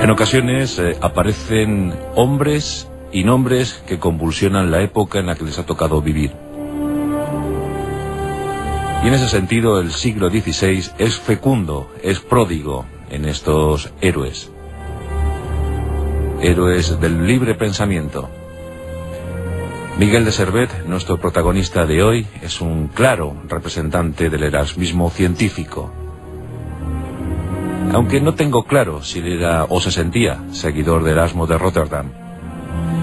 En ocasiones aparecen hombres y nombres que convulsionan la época en la que les ha tocado vivir. Y en ese sentido el siglo XVI es fecundo, es pródigo en estos héroes. Héroes del libre pensamiento. Miguel de Servet, nuestro protagonista de hoy, es un claro representante del erasmismo científico. Aunque no tengo claro si era o se sentía seguidor de Erasmo de Rotterdam,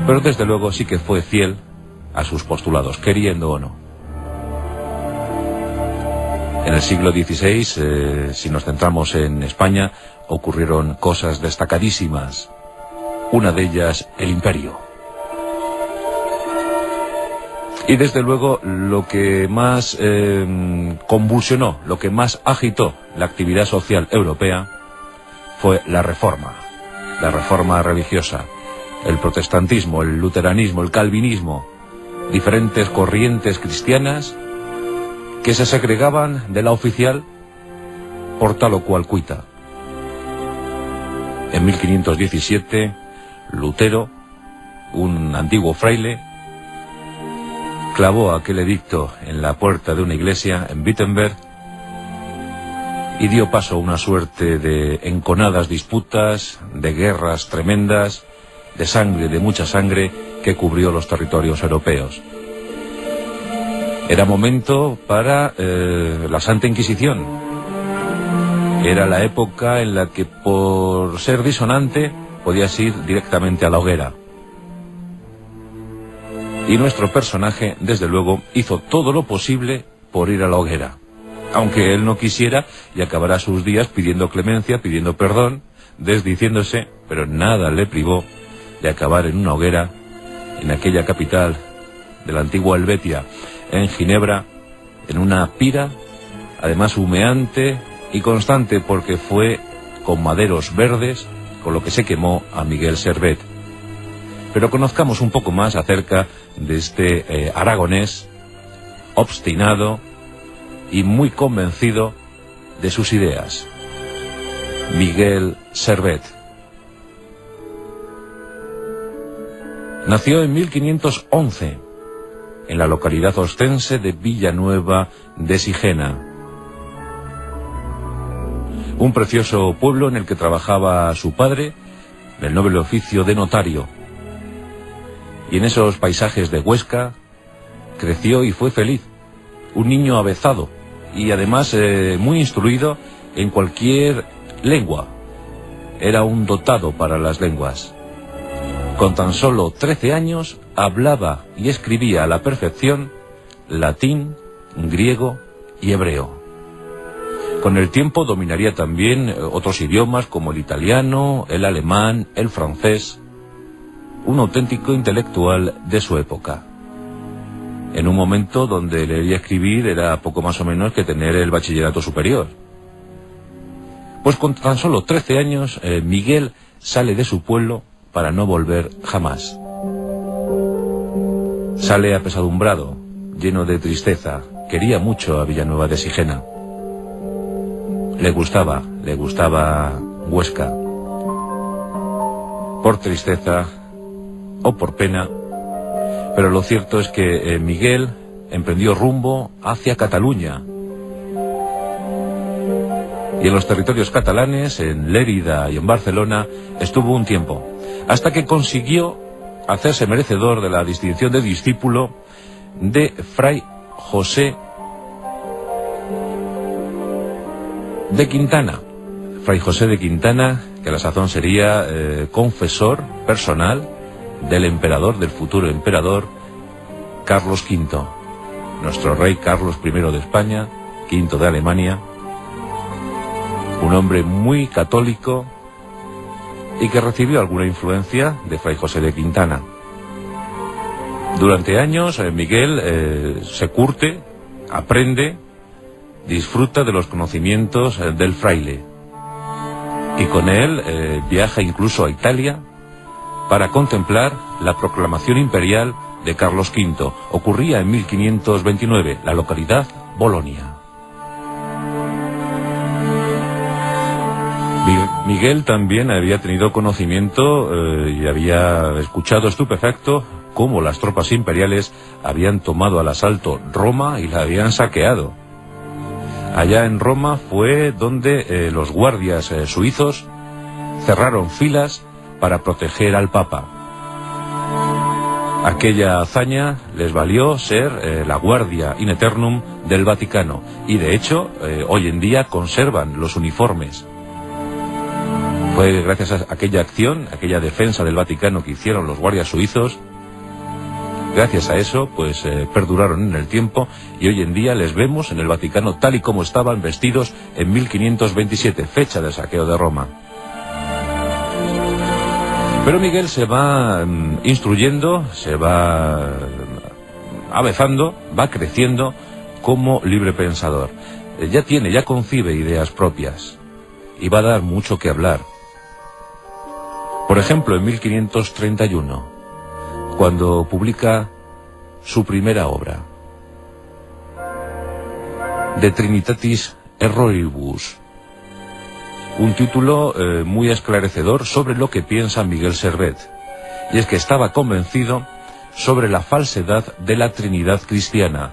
pero desde luego sí que fue fiel a sus postulados, queriendo o no. En el siglo XVI, si nos centramos en España, ocurrieron cosas destacadísimas. Una de ellas, el imperio. Y desde luego lo que más convulsionó, lo que más agitó la actividad social europea fue la reforma religiosa, el protestantismo, el luteranismo, el calvinismo, diferentes corrientes cristianas que se segregaban de la oficial por tal o cual cuita. En 1517, Lutero, un antiguo fraile, clavó aquel edicto en la puerta de una iglesia en Wittenberg y dio paso a una suerte de enconadas disputas, de guerras tremendas, de sangre, de mucha sangre, que cubrió los territorios europeos. Era momento para la Santa Inquisición. Era la época en la que, por ser disonante, podías ir directamente a la hoguera. Y nuestro personaje, desde luego, hizo todo lo posible por ir a la hoguera. Aunque él no quisiera, y acabará sus días pidiendo clemencia, pidiendo perdón, desdiciéndose, pero nada le privó de acabar en una hoguera, en aquella capital de la antigua Helvetia, en Ginebra, en una pira, además humeante y constante, porque fue con maderos verdes con lo que se quemó a Miguel Servet. Pero conozcamos un poco más acerca de este aragonés obstinado y muy convencido de sus ideas. Miguel Servet. Nació en 1511 en la localidad ostense de Villanueva de Sigena, un precioso pueblo en el que trabajaba su padre en el noble oficio de notario. Y en esos paisajes de Huesca creció y fue feliz, un niño avezado y además muy instruido en cualquier lengua. Era un dotado para las lenguas. Con tan solo 13 años hablaba y escribía a la perfección latín, griego y hebreo. Con el tiempo dominaría también otros idiomas como el italiano, el alemán, el francés. Un auténtico intelectual de su época. En un momento donde leer y escribir era poco más o menos que tener el bachillerato superior. Pues con tan solo 13 años, Miguel sale de su pueblo para no volver jamás. Sale apesadumbrado, lleno de tristeza. Quería mucho a Villanueva de Sigena. Le gustaba Huesca. Por tristeza o por pena, pero lo cierto es que Miguel emprendió rumbo hacia Cataluña. Y en los territorios catalanes, en Lérida y en Barcelona, estuvo un tiempo, hasta que consiguió hacerse merecedor de la distinción de discípulo de Fray José de Quintana. Fray José de Quintana, que a la sazón sería confesor personal del emperador, del futuro emperador, Carlos V. Nuestro rey Carlos I de España, V de Alemania. Un hombre muy católico y que recibió alguna influencia de Fray José de Quintana. Durante años Miguel se curte, aprende, disfruta de los conocimientos del fraile. Y con él viaja incluso a Italia para contemplar la proclamación imperial de Carlos V. Ocurría en 1529, la localidad Bolonia. Miguel también había tenido conocimiento y había escuchado estupefacto cómo las tropas imperiales habían tomado al asalto Roma y la habían saqueado. Allá en Roma fue donde los guardias suizos cerraron filas para proteger al Papa. Aquella hazaña les valió ser la Guardia in Aeternum del Vaticano y de hecho hoy en día conservan los uniformes. Fue gracias a aquella acción, aquella defensa del Vaticano que hicieron los guardias suizos. Gracias a eso, pues perduraron en el tiempo y hoy en día les vemos en el Vaticano tal y como estaban vestidos en 1527, fecha del saqueo de Roma. Pero Miguel se va instruyendo, se va avezando, va creciendo como libre pensador. Ya concibe ideas propias y va a dar mucho que hablar. Por ejemplo, en 1531, cuando publica su primera obra, De Trinitatis Erroribus, un título muy esclarecedor sobre lo que piensa Miguel Servet, y es que estaba convencido sobre la falsedad de la Trinidad cristiana.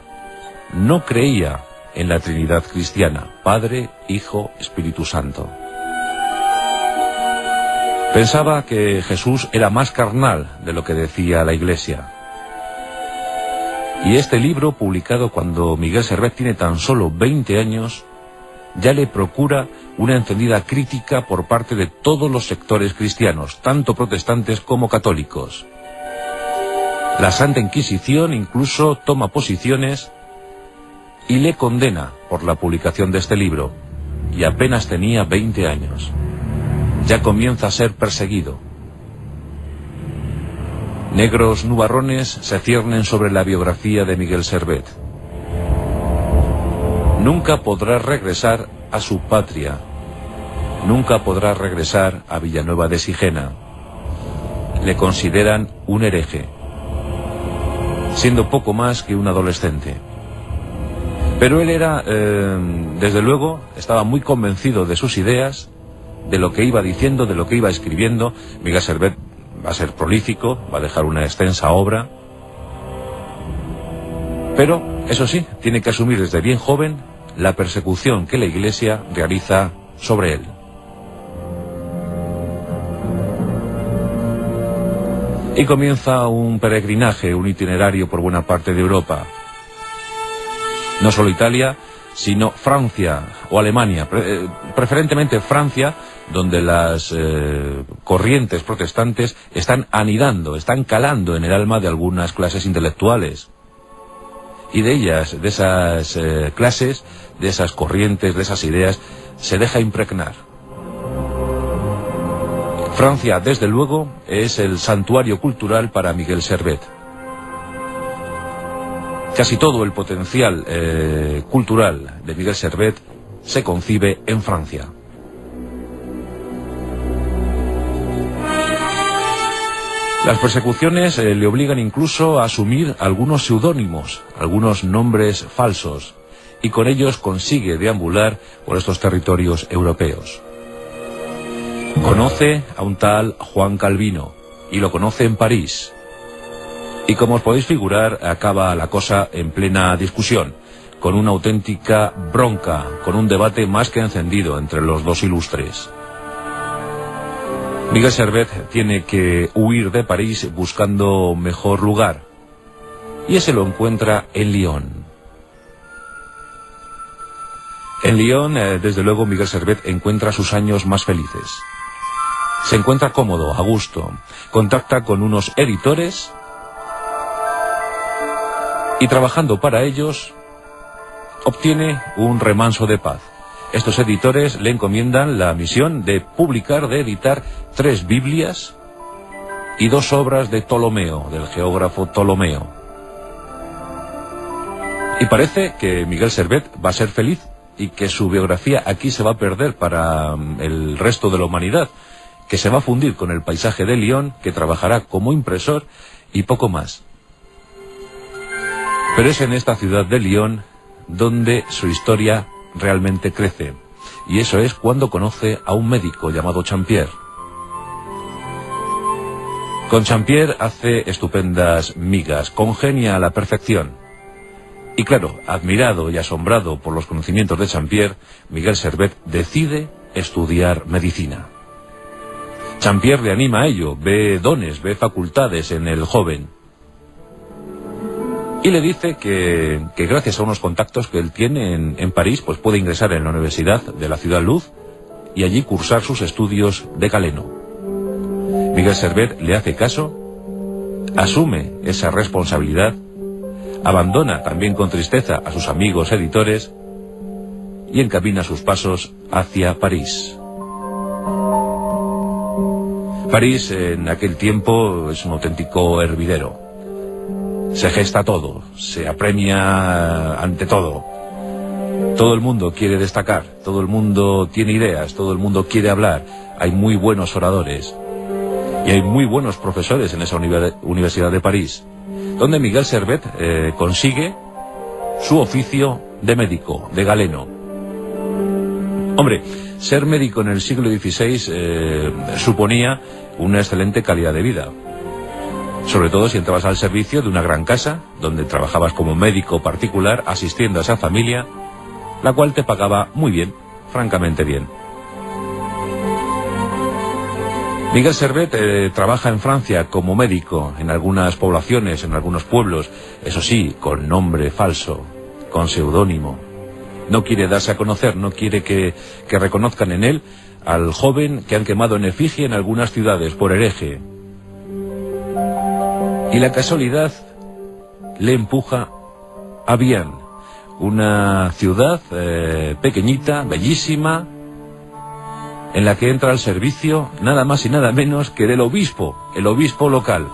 No creía en la Trinidad cristiana, Padre, Hijo, Espíritu Santo. Pensaba que Jesús era más carnal de lo que decía la Iglesia. Y este libro, publicado cuando Miguel Servet tiene tan solo 20 años, ya le procura una encendida crítica por parte de todos los sectores cristianos, tanto protestantes como católicos. La Santa Inquisición incluso toma posiciones y le condena por la publicación de este libro, y apenas tenía 20 años. Ya comienza a ser perseguido. Negros nubarrones se ciernen sobre la biografía de Miguel Servet. Nunca podrá regresar a su patria. Nunca podrá regresar a Villanueva de Sigena. Le consideran un hereje, siendo poco más que un adolescente. Pero él era, desde luego, estaba muy convencido de sus ideas, de lo que iba diciendo, de lo que iba escribiendo. Miguel Servet va a ser prolífico, va a dejar una extensa obra. Pero, eso sí, tiene que asumir desde bien joven la persecución que la Iglesia realiza sobre él. Y comienza un peregrinaje, un itinerario por buena parte de Europa. No solo Italia, sino Francia o Alemania, preferentemente Francia, donde las corrientes protestantes están anidando, están calando en el alma de algunas clases intelectuales. Y de ellas, de esas clases, de esas corrientes, de esas ideas, se deja impregnar. Francia, desde luego, es el santuario cultural para Miguel Servet. Casi todo el potencial cultural de Miguel Servet se concibe en Francia. Las persecuciones le obligan incluso a asumir algunos seudónimos, algunos nombres falsos, y con ellos consigue deambular por estos territorios europeos. Conoce a un tal Juan Calvino, y lo conoce en París. Y como os podéis figurar, acaba la cosa en plena discusión, con una auténtica bronca, con un debate más que encendido entre los dos ilustres. Miguel Servet tiene que huir de París buscando mejor lugar, y ese lo encuentra en Lyon. En Lyon, desde luego, Miguel Servet encuentra sus años más felices. Se encuentra cómodo, a gusto, contacta con unos editores y trabajando para ellos obtiene un remanso de paz. Estos editores le encomiendan la misión de publicar, de editar 3 Biblias y 2 obras de Ptolomeo, del geógrafo Ptolomeo. Y parece que Miguel Servet va a ser feliz y que su biografía aquí se va a perder para el resto de la humanidad, que se va a fundir con el paisaje de Lyon, que trabajará como impresor y poco más. Pero es en esta ciudad de Lyon donde su historia realmente crece. y eso es cuando conoce a un médico llamado Champier. Con Champier hace estupendas migas, congenia a la perfección. Y claro, admirado y asombrado por los conocimientos de Champier, Miguel Servet decide estudiar medicina. Champier le anima a ello, ve dones, ve facultades en el joven. Y le dice que gracias a unos contactos que él tiene en París, pues puede ingresar en la Universidad de la Ciudad Luz y allí cursar sus estudios de galeno. Miguel Servet le hace caso, asume esa responsabilidad, abandona también con tristeza a sus amigos editores y encamina sus pasos hacia París. París en aquel tiempo es un auténtico hervidero. Se gesta todo, se apremia ante todo. Todo el mundo quiere destacar, todo el mundo tiene ideas, todo el mundo quiere hablar. Hay muy buenos oradores y hay muy buenos profesores en esa Universidad de París, donde Miguel Servet consigue su oficio de médico, de galeno. Hombre, ser médico en el siglo XVI suponía una excelente calidad de vida. Sobre todo si entrabas al servicio de una gran casa, donde trabajabas como médico particular, asistiendo a esa familia, la cual te pagaba muy bien, francamente bien. Miguel Servet trabaja en Francia como médico, en algunas poblaciones, en algunos pueblos, eso sí, con nombre falso, con seudónimo. No quiere darse a conocer, no quiere que reconozcan en él al joven que han quemado en efigie en algunas ciudades por hereje. Y la casualidad le empuja a Vienne, una ciudad pequeñita, bellísima, en la que entra al servicio nada más y nada menos que del obispo, el obispo local.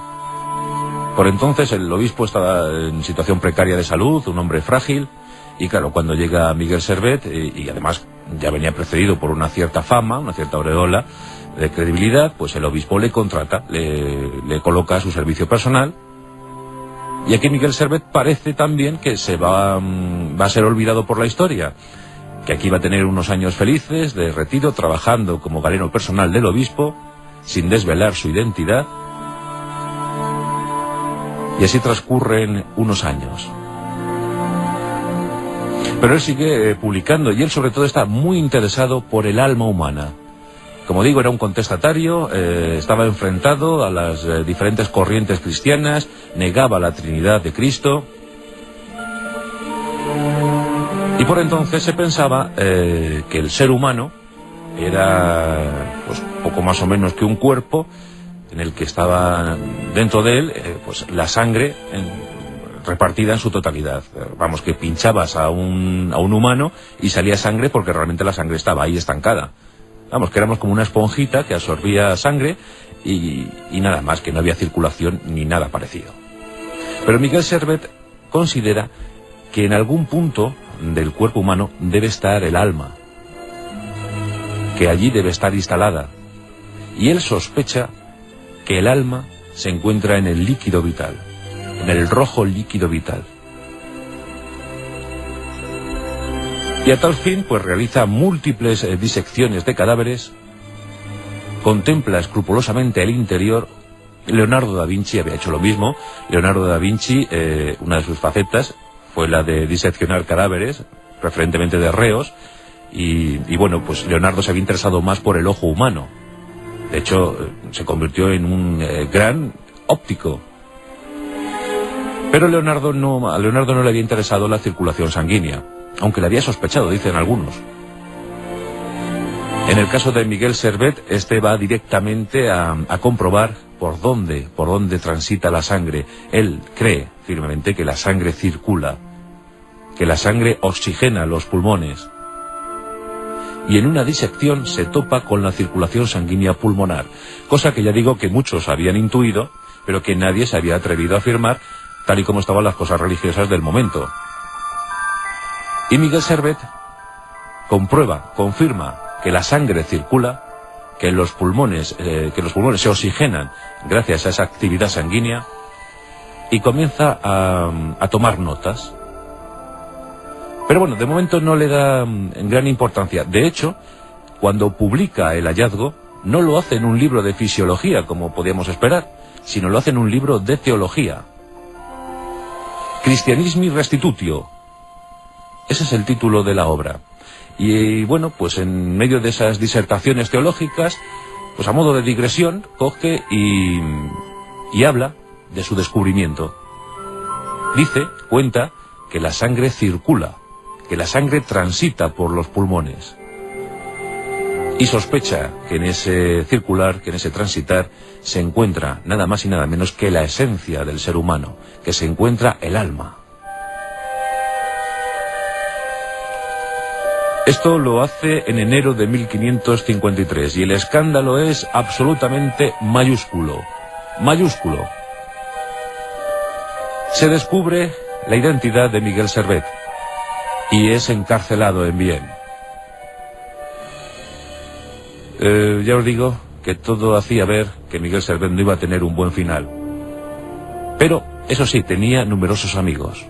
Por entonces el obispo estaba en situación precaria de salud, un hombre frágil, y claro, cuando llega Miguel Servet, y además ya venía precedido por una cierta fama, una cierta aureola de credibilidad, pues el obispo le contrata, le coloca a su servicio personal. Y aquí Miguel Servet parece también que va a ser olvidado por la historia, que aquí va a tener unos años felices de retiro trabajando como galeno personal del obispo, sin desvelar su identidad. Y así transcurren unos años. Pero él sigue publicando y él sobre todo está muy interesado por el alma humana. Como digo, era un contestatario, estaba enfrentado a las diferentes corrientes cristianas, negaba la Trinidad de Cristo. Y por entonces se pensaba que el ser humano era pues poco más o menos que un cuerpo en el que estaba dentro de él pues la sangre repartida en su totalidad. Vamos, que pinchabas a un humano y salía sangre porque realmente la sangre estaba ahí estancada. Vamos, que éramos como una esponjita que absorbía sangre y nada más, que no había circulación ni nada parecido. Pero Miguel Servet considera que en algún punto del cuerpo humano debe estar el alma, que allí debe estar instalada, y él sospecha que el alma se encuentra en el líquido vital, en el rojo líquido vital. Y a tal fin, pues realiza múltiples disecciones de cadáveres, contempla escrupulosamente el interior. Leonardo da Vinci había hecho lo mismo. Leonardo da Vinci, una de sus facetas fue la de diseccionar cadáveres, preferentemente de reos, y bueno, pues Leonardo se había interesado más por el ojo humano. De hecho, se convirtió en un gran óptico. Pero a Leonardo no le había interesado la circulación sanguínea, aunque le había sospechado, dicen algunos. En el caso de Miguel Servet, este va directamente a comprobar por dónde transita la sangre. Él cree firmemente que la sangre circula, que la sangre oxigena los pulmones. Y en una disección se topa con la circulación sanguínea pulmonar, cosa que ya digo que muchos habían intuido, pero que nadie se había atrevido a afirmar, tal y como estaban las cosas religiosas del momento. Y Miguel Servet comprueba, confirma que la sangre circula, que los pulmones se oxigenan gracias a esa actividad sanguínea, y comienza a tomar notas. Pero bueno, de momento no le da gran importancia. De hecho, cuando publica el hallazgo, no lo hace en un libro de fisiología, como podíamos esperar, sino lo hace en un libro de teología. Christianismi Restitutio. Ese es el título de la obra. Y bueno, pues en medio de esas disertaciones teológicas, pues a modo de digresión, coge y habla de su descubrimiento. Cuenta que la sangre circula, que la sangre transita por los pulmones. Y sospecha que en ese circular, que en ese transitar, se encuentra nada más y nada menos que la esencia del ser humano, que se encuentra el alma. Esto lo hace en enero de 1553 y el escándalo es absolutamente mayúsculo. Mayúsculo. Se descubre la identidad de Miguel Servet y es encarcelado en Viena. Ya os digo que todo hacía ver que Miguel Servet no iba a tener un buen final. Pero, eso sí, tenía numerosos amigos.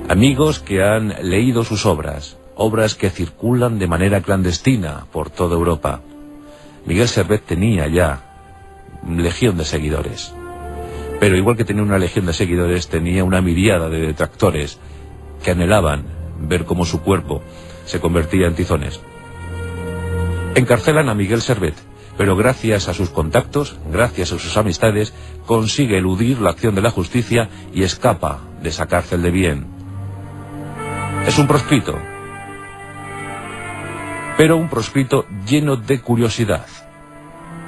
Amigos que han leído sus obras, obras que circulan de manera clandestina por toda Europa. Miguel Servet tenía ya legión de seguidores. Pero igual que tenía una legión de seguidores, tenía una miríada de detractores que anhelaban ver cómo su cuerpo se convertía en tizones. Encarcelan a Miguel Servet, pero gracias a sus contactos, gracias a sus amistades, consigue eludir la acción de la justicia y escapa de esa cárcel de Viena. Es un proscrito, pero un proscrito lleno de curiosidad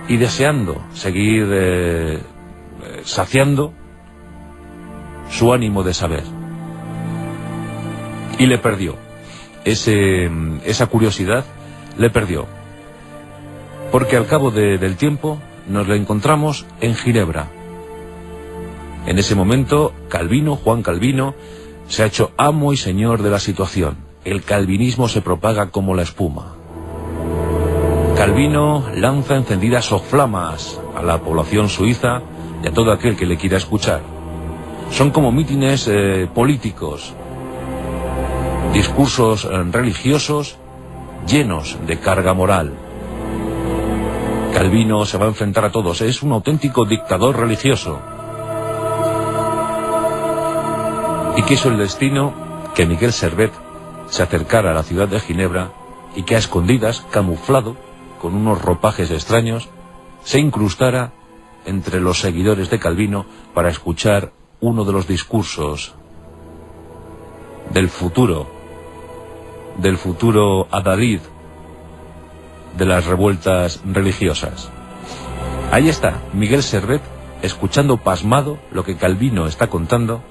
y deseando seguir saciando su ánimo de saber. Y le perdió. Esa curiosidad le perdió. Porque al cabo del tiempo nos la encontramos en Ginebra. En ese momento, Juan Calvino, se ha hecho amo y señor de la situación. El calvinismo se propaga como la espuma. Calvino lanza encendidas soflamas a la población suiza y a todo aquel que le quiera escuchar. Son como mítines políticos, discursos religiosos llenos de carga moral. Calvino se va a enfrentar a todos, es un auténtico dictador religioso. Y quiso el destino que Miguel Servet se acercara a la ciudad de Ginebra y que a escondidas, camuflado, con unos ropajes extraños, se incrustara entre los seguidores de Calvino para escuchar uno de los discursos del futuro adalid de las revueltas religiosas. Ahí está Miguel Servet escuchando pasmado lo que Calvino está contando,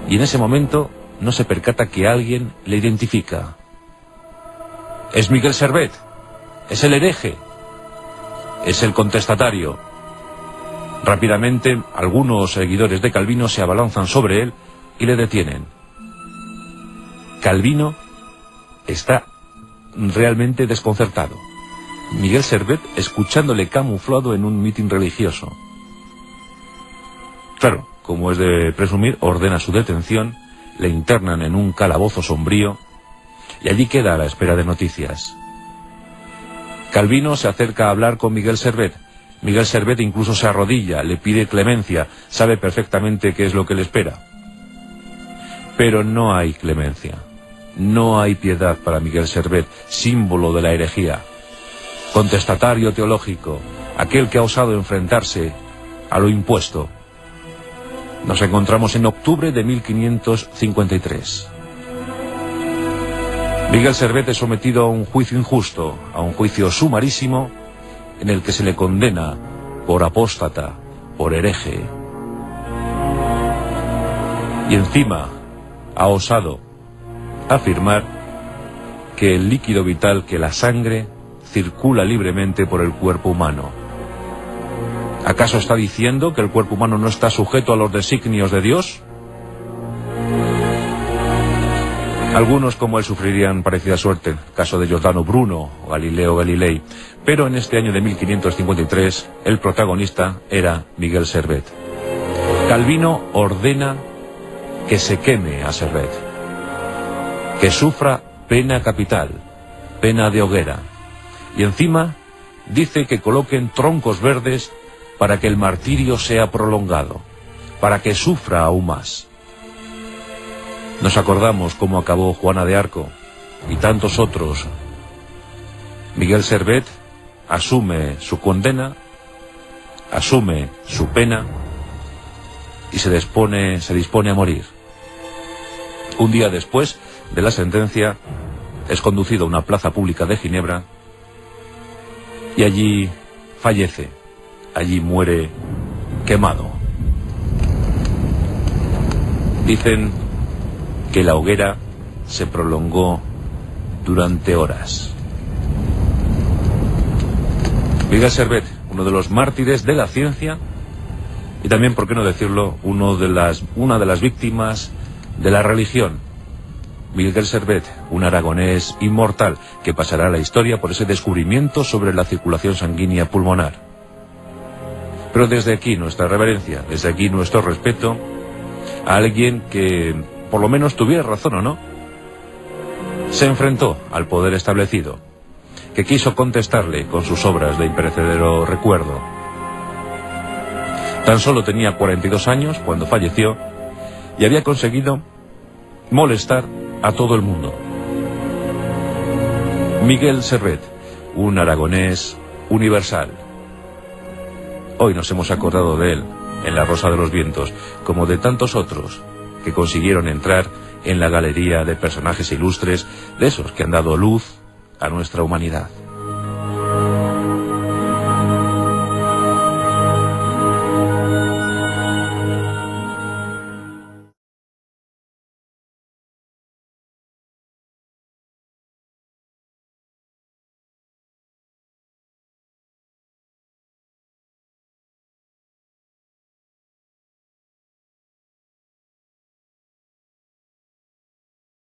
y en ese momento no se percata que alguien le identifica. Es Miguel Servet, es el hereje, es el contestatario. Rápidamente algunos seguidores de Calvino se abalanzan sobre él y le detienen. Calvino está realmente desconcertado. Miguel Servet escuchándole camuflado en un mitin religioso. Claro, como es de presumir, ordena su detención, le internan en un calabozo sombrío y allí queda a la espera de noticias. Calvino se acerca a hablar con Miguel Servet. Miguel Servet incluso se arrodilla, le pide clemencia, sabe perfectamente qué es lo que le espera. Pero no hay clemencia. No hay piedad para Miguel Servet, símbolo de la herejía. Contestatario teológico, aquel que ha osado enfrentarse a lo impuesto. Nos encontramos en octubre de 1553. Miguel Servet es sometido a un juicio injusto, a un juicio sumarísimo, en el que se le condena por apóstata, por hereje. Y encima ha osado afirmar que el líquido vital, que la sangre, circula libremente por el cuerpo humano. ¿Acaso está diciendo que el cuerpo humano no está sujeto a los designios de Dios? Algunos como él sufrirían parecida suerte, caso de Giordano Bruno o Galileo Galilei, pero en este año de 1553 el protagonista era Miguel Servet. Calvino ordena que se queme a Servet. que sufra pena capital, pena de hoguera, y encima dice que coloquen troncos verdes para que el martirio sea prolongado, para que sufra aún más. Nos acordamos cómo acabó Juana de Arco y tantos otros. Miguel Servet asume su condena, asume su pena y se dispone a morir. Un día después de la sentencia es conducido a una plaza pública de Ginebra y allí fallece, allí muere quemado. Dicen que la hoguera se prolongó durante horas. Miguel Servet, uno de los mártires de la ciencia y también, por qué no decirlo, una de las víctimas de la religión. Miguel Servet, un aragonés inmortal que pasará a la historia por ese descubrimiento sobre la circulación sanguínea pulmonar. Pero desde aquí nuestra reverencia, desde aquí nuestro respeto a alguien que, por lo menos tuviera razón o no, se enfrentó al poder establecido, que quiso contestarle con sus obras de imperecedero recuerdo. Tan solo tenía 42 años cuando falleció y había conseguido molestar a todo el mundo. Miguel Servet, un aragonés universal. Hoy nos hemos acordado de él en La Rosa de los Vientos, como de tantos otros que consiguieron entrar en la galería de personajes ilustres, de esos que han dado luz a nuestra humanidad.